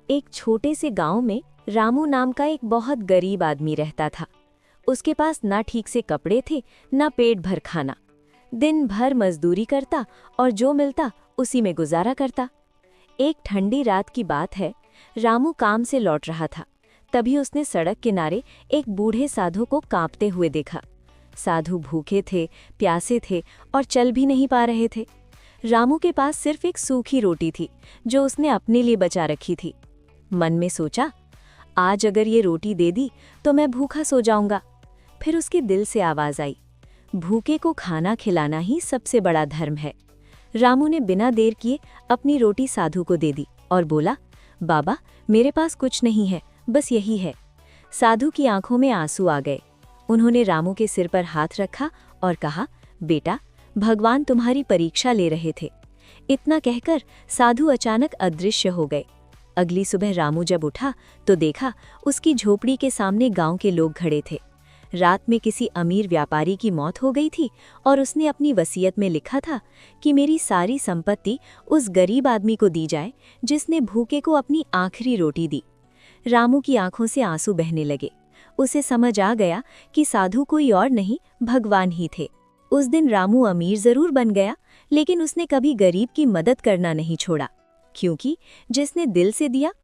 एक छोटे से गांव में रामू नाम का एक बहुत गरीब आदमी रहता था। उसके पास ना ठीक से कपड़े थे, ना पेट भर खाना। दिन भर मजदूरी करता और जो मिलता उसी में गुजारा करता। एक ठंडी रात की बात है, रामू काम से लौट रहा था। तभी उसने सड़क किनारे एक बूढ़े साधु को कांपते हुए देखा। साधु भूखे थे, प्यासे थे और चल भी नहीं पा रहे थे। रामू के पास सिर्फ एक सूखी रोटी थी जो उसने अपने लिए बचा रखी थी। मन में सोचा, आज अगर ये रोटी दे दी तो मैं भूखा सो जाऊंगा। फिर उसके दिल से आवाज आई, भूखे को खाना खिलाना ही सबसे बड़ा धर्म है। रामू ने बिना देर किए अपनी रोटी साधु को दे दी और बोला, बाबा मेरे पास कुछ नहीं है, बस यही है। साधु की आंखों में आंसू आ गए। उन्होंने रामू के सिर पर हाथ रखा और कहा, बेटा भगवान तुम्हारी परीक्षा ले रहे थे। इतना कहकर साधु अचानक अदृश्य हो गए। अगली सुबह रामू जब उठा तो देखा उसकी झोपड़ी के सामने गांव के लोग खड़े थे। रात में किसी अमीर व्यापारी की मौत हो गई थी और उसने अपनी वसीयत में लिखा था कि मेरी सारी संपत्ति उस गरीब आदमी को दी जाए जिसने भूखे को अपनी आखिरी रोटी दी। रामू की आंखों से आंसू बहने लगे। उसे समझ आ गया कि साधु कोई और नहीं, भगवान ही थे। उस दिन रामू अमीर जरूर बन गया, लेकिन उसने कभी गरीब की मदद करना नहीं छोड़ा, क्योंकि जिसने दिल से दिया